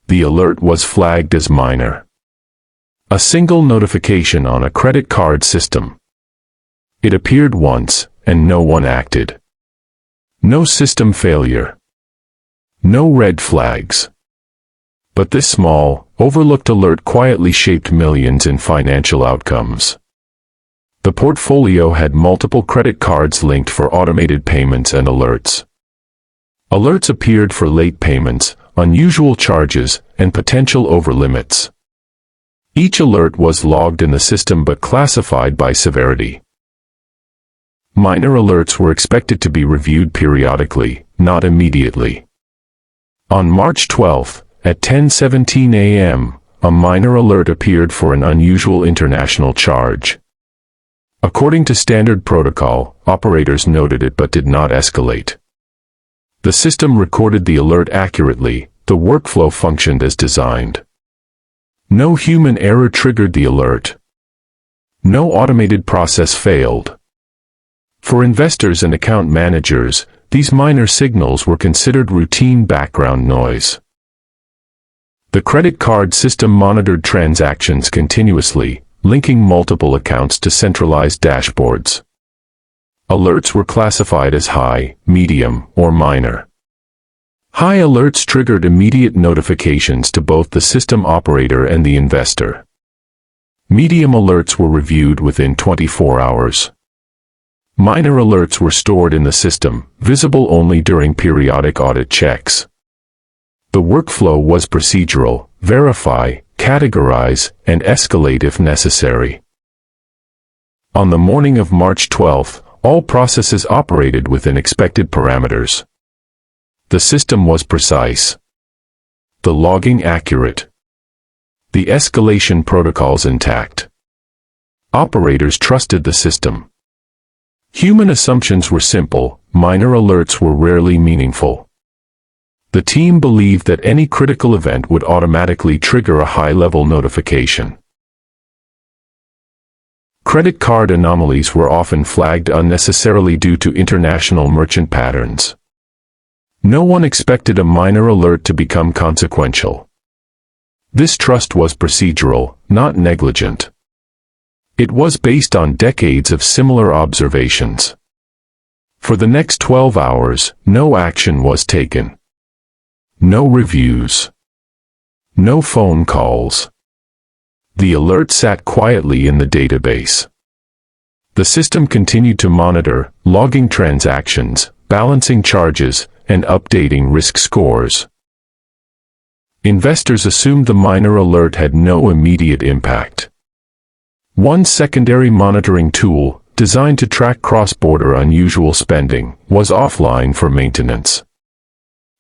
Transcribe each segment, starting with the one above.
The alert was flagged as minor. A single notification on a credit card system. It appeared once, and no one acted. No system failure. No red flags. But this small, overlooked alert quietly shaped millions in financial outcomes. The portfolio had multiple credit cards linked for automated payments and alerts. Alerts appeared for late payments, unusual charges, and potential overlimits. Each alert was logged in the system but classified by severity. Minor alerts were expected to be reviewed periodically, not immediately. On March 12, at 10:17 a.m., a minor alert appeared for an unusual international charge. According to standard protocol, operators noted it but did not escalate. The system recorded the alert accurately, the workflow functioned as designed. No human error triggered the alert. No automated process failed. For investors and account managers, these minor signals were considered routine background noise. The credit card system monitored transactions continuously, linking multiple accounts to centralized dashboards. Alerts were classified as high, medium, or minor. High alerts triggered immediate notifications to both the system operator and the investor. Medium alerts were reviewed within 24 hours. Minor alerts were stored in the system, visible only during periodic audit checks. The workflow was procedural: verify, categorize, and escalate if necessary. On the morning of March 12, all processes operated within expected parameters. The system was precise. The logging accurate. The escalation protocols intact. Operators trusted the system. Human assumptions were simple, minor alerts were rarely meaningful. The team believed that any critical event would automatically trigger a high-level notification. Credit card anomalies were often flagged unnecessarily due to international merchant patterns. No one expected a minor alert to become consequential. This trust was procedural, not negligent. It was based on decades of similar observations. For the next 12 hours, no action was taken. No reviews. No phone calls. The alert sat quietly in the database. The system continued to monitor, logging transactions, balancing charges, and updating risk scores. Investors assumed the minor alert had no immediate impact. One secondary monitoring tool, designed to track cross-border unusual spending, was offline for maintenance.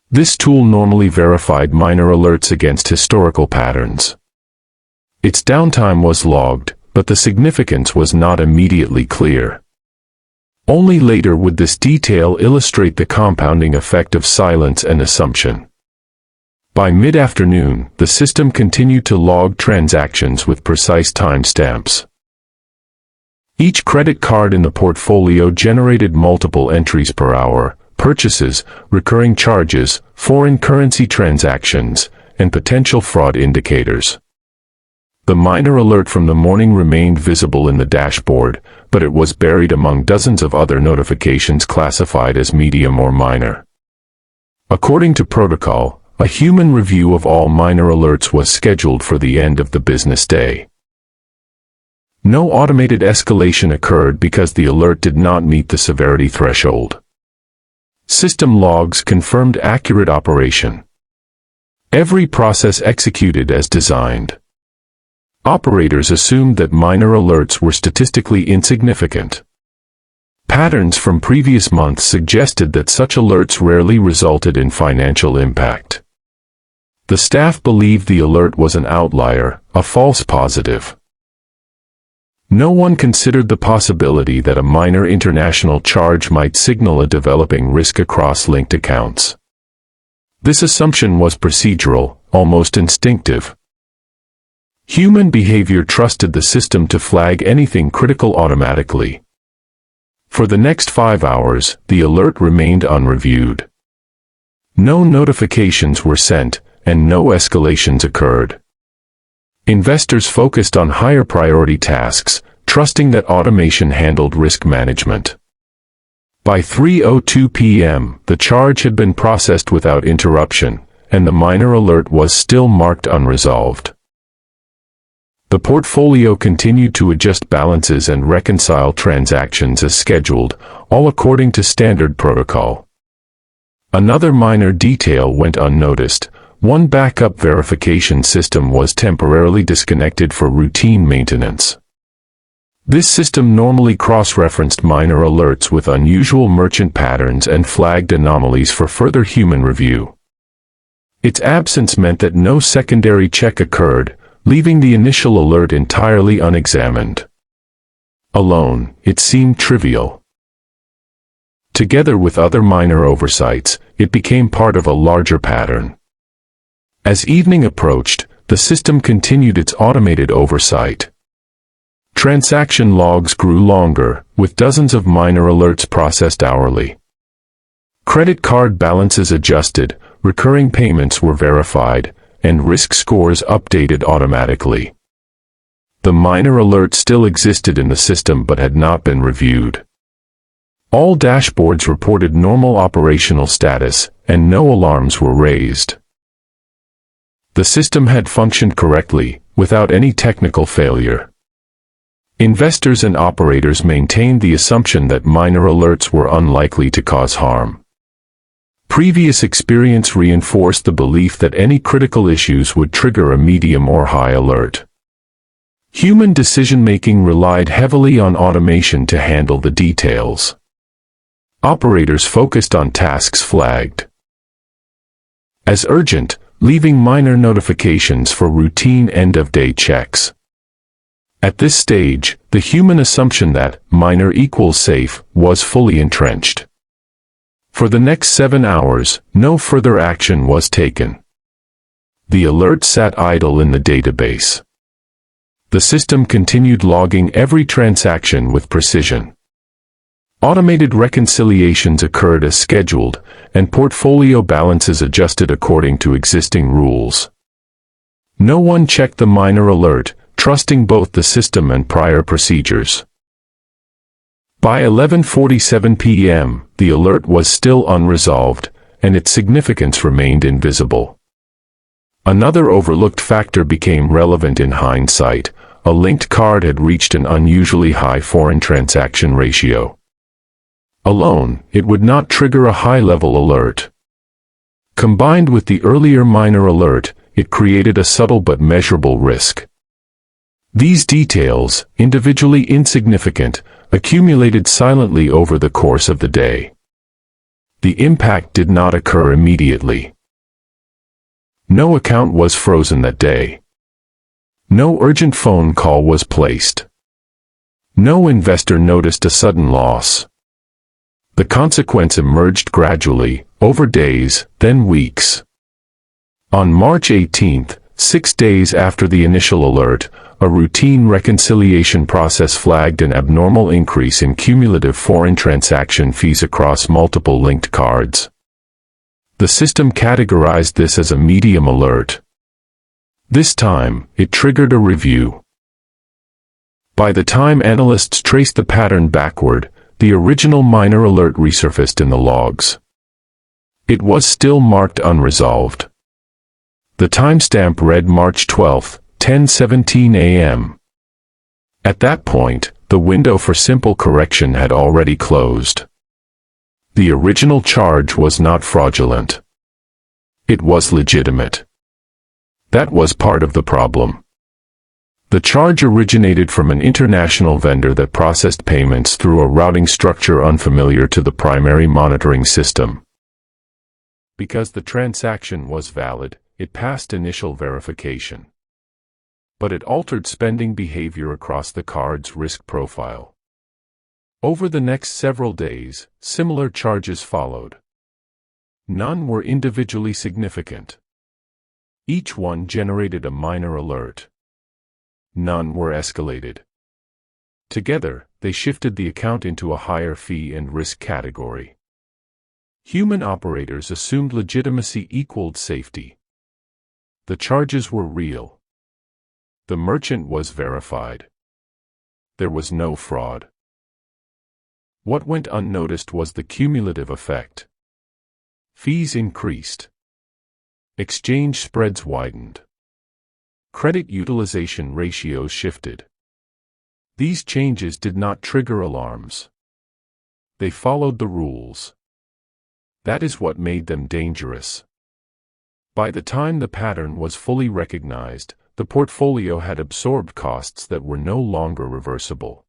This tool normally verified minor alerts against historical patterns. Its downtime was logged, but the significance was not immediately clear. Only later would this detail illustrate the compounding effect of silence and assumption. By mid-afternoon, the system continued to log transactions with precise timestamps. Each credit card in the portfolio generated multiple entries per hour: purchases, recurring charges, foreign currency transactions, and potential fraud indicators. The minor alert from the morning remained visible in the dashboard, but it was buried among dozens of other notifications classified as medium or minor. According to protocol, a human review of all minor alerts was scheduled for the end of the business day. No automated escalation occurred because the alert did not meet the severity threshold. System logs confirmed accurate operation. Every process executed as designed. Operators assumed that minor alerts were statistically insignificant. Patterns from previous months suggested that such alerts rarely resulted in financial impact. The staff believed the alert was an outlier, a false positive. No one considered the possibility that a minor international charge might signal a developing risk across linked accounts. This assumption was procedural, almost instinctive. Human behavior trusted the system to flag anything critical automatically. For the next 5 hours, the alert remained unreviewed. No notifications were sent, and no escalations occurred. Investors focused on higher priority tasks, trusting that automation handled risk management. By 3:02 p.m., the charge had been processed without interruption, and the miner alert was still marked unresolved. The portfolio continued to adjust balances and reconcile transactions as scheduled, all according to standard protocol. Another minor detail went unnoticed. One backup verification system was temporarily disconnected for routine maintenance. This system normally cross-referenced miner alerts with unusual merchant patterns and flagged anomalies for further human review. Its absence meant that no secondary check occurred, leaving the initial alert entirely unexamined. Alone, it seemed trivial. Together with other minor oversights, it became part of a larger pattern. As evening approached, the system continued its automated oversight. Transaction logs grew longer, with dozens of minor alerts processed hourly. Credit card balances adjusted, recurring payments were verified, and risk scores updated automatically. The minor alert still existed in the system but had not been reviewed. All dashboards reported normal operational status, and no alarms were raised. The system had functioned correctly, without any technical failure. Investors and operators maintained the assumption that minor alerts were unlikely to cause harm. Previous experience reinforced the belief that any critical issues would trigger a medium or high alert. Human decision-making relied heavily on automation to handle the details. Operators focused on tasks flagged as urgent, leaving minor notifications for routine end-of-day checks. At this stage, the human assumption that minor equals safe was fully entrenched. For the next 7 hours, no further action was taken. The alert sat idle in the database. The system continued logging every transaction with precision. Automated reconciliations occurred as scheduled, and portfolio balances adjusted according to existing rules. No one checked the minor alert, trusting both the system and prior procedures. By 11:47 p.m., the alert was still unresolved, and its significance remained invisible. Another overlooked factor became relevant in hindsight. A linked card had reached an unusually high foreign transaction ratio. Alone, it would not trigger a high-level alert. Combined with the earlier minor alert, it created a subtle but measurable risk. These details, individually insignificant, accumulated silently over the course of the day. The impact did not occur immediately. No account was frozen that day. No urgent phone call was placed. No investor noticed a sudden loss. The consequence emerged gradually, over days, then weeks. On March 18, 6 days after the initial alert, a routine reconciliation process flagged an abnormal increase in cumulative foreign transaction fees across multiple linked cards. The system categorized this as a medium alert. This time, it triggered a review. By the time analysts traced the pattern backward, the original minor alert resurfaced in the logs. It was still marked unresolved. The timestamp read March 12, 10:17 a.m. At that point, the window for simple correction had already closed. The original charge was not fraudulent. It was legitimate. That was part of the problem. The charge originated from an international vendor that processed payments through a routing structure unfamiliar to the primary monitoring system. Because the transaction was valid, it passed initial verification. But it altered spending behavior across the card's risk profile. Over the next several days, similar charges followed. None were individually significant. Each one generated a minor alert. None were escalated. Together, they shifted the account into a higher fee and risk category. Human operators assumed legitimacy equaled safety. The charges were real. The merchant was verified. There was no fraud. What went unnoticed was the cumulative effect. Fees increased. Exchange spreads widened. Credit utilization ratios shifted. These changes did not trigger alarms. They followed the rules. That is what made them dangerous. By the time the pattern was fully recognized, the portfolio had absorbed costs that were no longer reversible.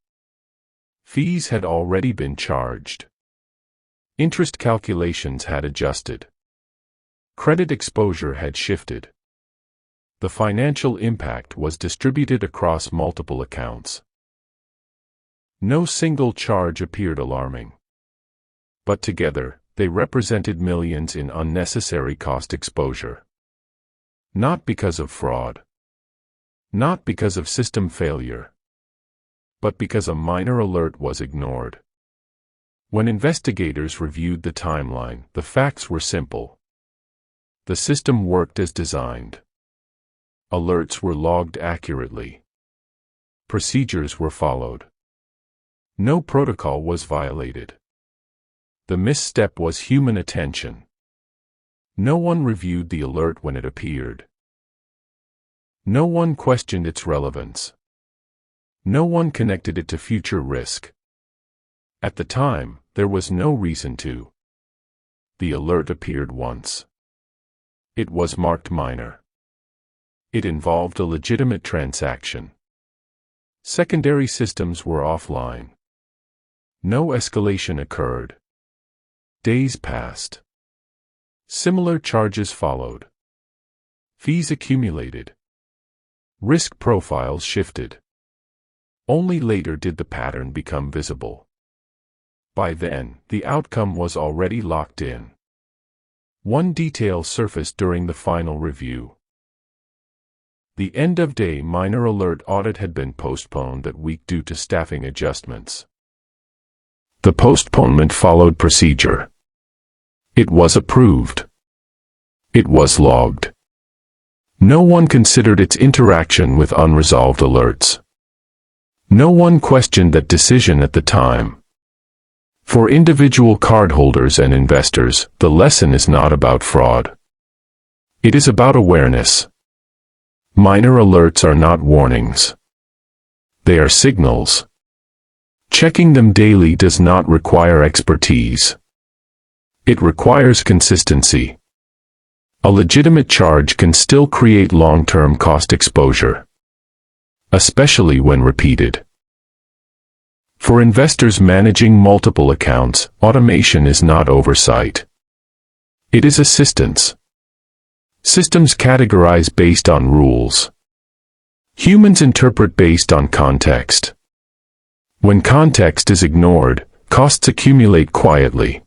Fees had already been charged. Interest calculations had adjusted. Credit exposure had shifted. The financial impact was distributed across multiple accounts. No single charge appeared alarming. But together, they represented millions in unnecessary cost exposure. Not because of fraud. Not because of system failure. But because a minor alert was ignored. When investigators reviewed the timeline, the facts were simple. The system worked as designed. Alerts were logged accurately. Procedures were followed. No protocol was violated. The misstep was human attention. No one reviewed the alert when it appeared. No one questioned its relevance. No one connected it to future risk. At the time, there was no reason to. The alert appeared once. It was marked minor. It involved a legitimate transaction. Secondary systems were offline. No escalation occurred. Days passed. Similar charges followed. Fees accumulated. Risk profiles shifted. Only later did the pattern become visible. By then, the outcome was already locked in. One detail surfaced during the final review. The end-of-day minor alert audit had been postponed that week due to staffing adjustments. The postponement followed procedure. It was approved. It was logged. No one considered its interaction with unresolved alerts. No one questioned that decision at the time. For individual cardholders and investors, the lesson is not about fraud. It is about awareness. Minor alerts are not warnings. They are signals. Checking them daily does not require expertise. It requires consistency. A legitimate charge can still create long-term cost exposure, especially when repeated. For investors managing multiple accounts, automation is not oversight. It is assistance. Systems categorize based on rules. Humans interpret based on context. When context is ignored, costs accumulate quietly.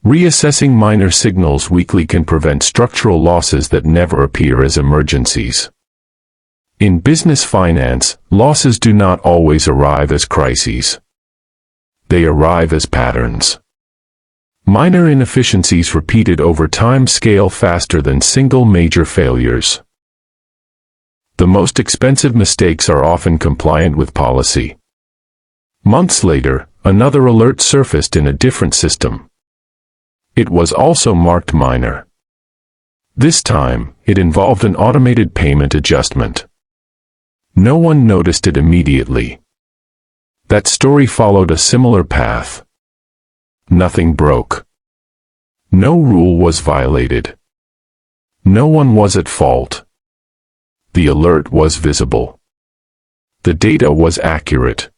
Reassessing minor signals weekly can prevent structural losses that never appear as emergencies. In business finance, losses do not always arrive as crises. They arrive as patterns. Minor inefficiencies repeated over time scale faster than single major failures. The most expensive mistakes are often compliant with policy. Months later, another alert surfaced in a different system. It was also marked minor. This time, it involved an automated payment adjustment. No one noticed it immediately. That story followed a similar path. Nothing broke. No rule was violated. No one was at fault. The alert was visible. The data was accurate.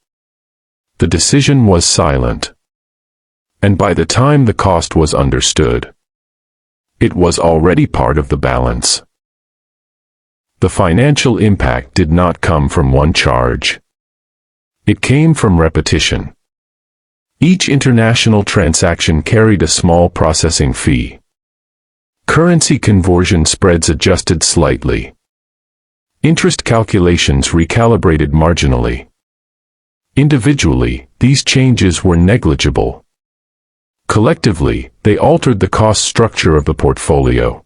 The decision was silent. And by the time the cost was understood, it was already part of the balance. The financial impact did not come from one charge. It came from repetition. Each international transaction carried a small processing fee. Currency conversion spreads adjusted slightly. Interest calculations recalibrated marginally. Individually, these changes were negligible. Collectively, they altered the cost structure of the portfolio.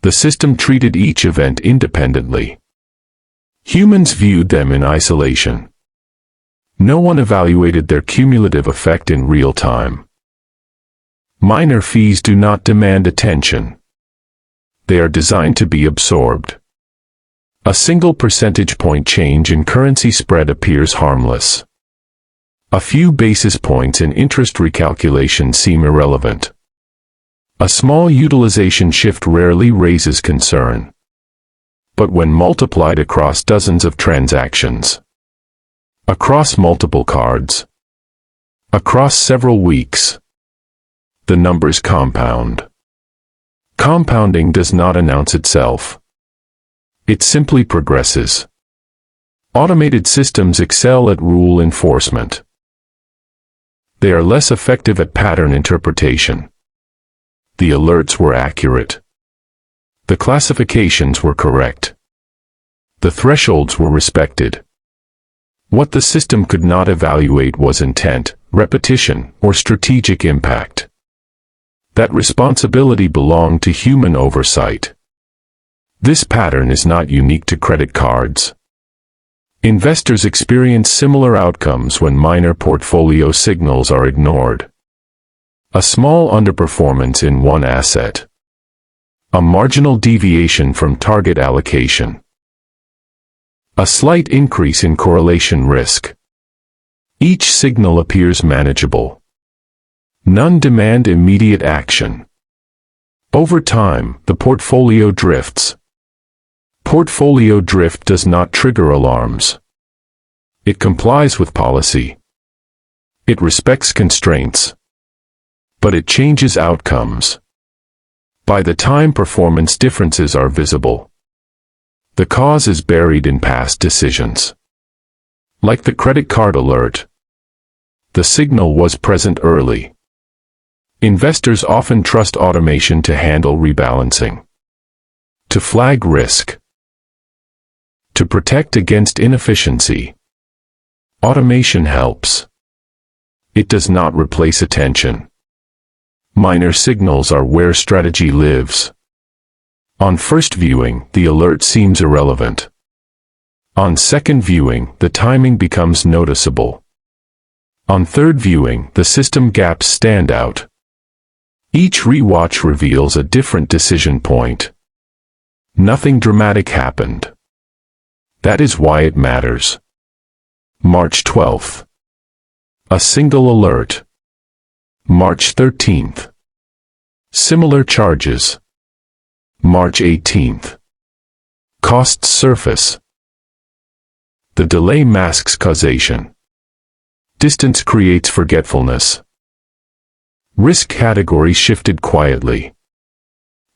The system treated each event independently. Humans viewed them in isolation. No one evaluated their cumulative effect in real time. Minor fees do not demand attention. They are designed to be absorbed. A single percentage point change in currency spread appears harmless. A few basis points in interest recalculation seem irrelevant. A small utilization shift rarely raises concern. But when multiplied across dozens of transactions, across multiple cards, across several weeks, the numbers compound. Compounding does not announce itself. It simply progresses. Automated systems excel at rule enforcement. They are less effective at pattern interpretation. The alerts were accurate. The classifications were correct. The thresholds were respected. What the system could not evaluate was intent, repetition, or strategic impact. That responsibility belonged to human oversight. This pattern is not unique to credit cards. Investors experience similar outcomes when minor portfolio signals are ignored. A small underperformance in one asset. A marginal deviation from target allocation. A slight increase in correlation risk. Each signal appears manageable. None demand immediate action. Over time, the portfolio drifts. Portfolio drift does not trigger alarms. It complies with policy. It respects constraints. But it changes outcomes. By the time performance differences are visible, the cause is buried in past decisions. Like the credit card alert, the signal was present early. Investors often trust automation to handle rebalancing, to flag risk, to protect against inefficiency. Automation helps. It does not replace attention. Minor signals are where strategy lives. On first viewing, the alert seems irrelevant. On second viewing, the timing becomes noticeable. On third viewing, the system gaps stand out. Each rewatch reveals a different decision point. Nothing dramatic happened. That is why it matters. March 12th. A single alert. March 13th. Similar charges. March 18th. Costs surface. The delay masks causation. Distance creates forgetfulness. Risk category shifted quietly.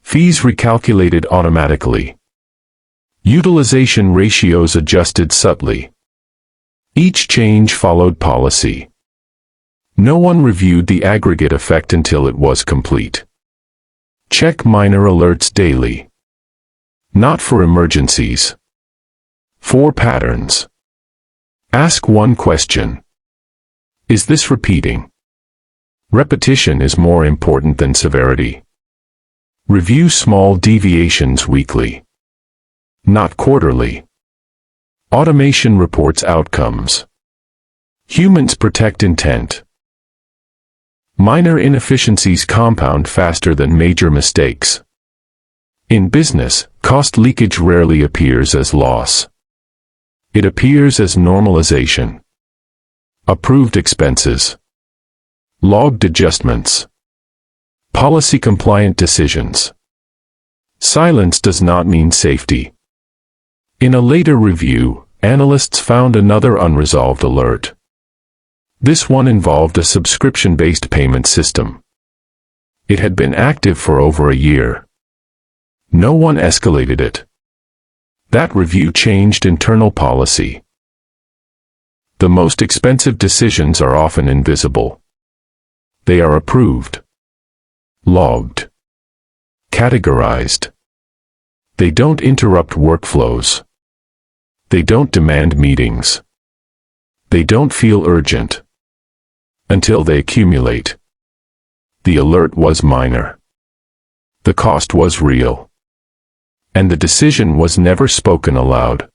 Fees recalculated automatically. Utilization ratios adjusted subtly. Each change followed policy. No one reviewed the aggregate effect until it was complete. Check minor alerts daily. Not for emergencies. For patterns. Ask one question. Is this repeating? Repetition is more important than severity. Review small deviations weekly. Not quarterly. Automation reports outcomes. Humans protect intent. Minor inefficiencies compound faster than major mistakes. In business, cost leakage rarely appears as loss. It appears as normalization. Approved expenses. Logged adjustments. Policy-compliant decisions. Silence does not mean safety. In a later review, analysts found another unresolved alert. This one involved a subscription-based payment system. It had been active for over a year. No one escalated it. That review changed internal policy. The most expensive decisions are often invisible. They are approved, logged, categorized. They don't interrupt workflows. They don't demand meetings. They don't feel urgent. Until they accumulate. The alert was minor. The cost was real. and the decision was never spoken aloud.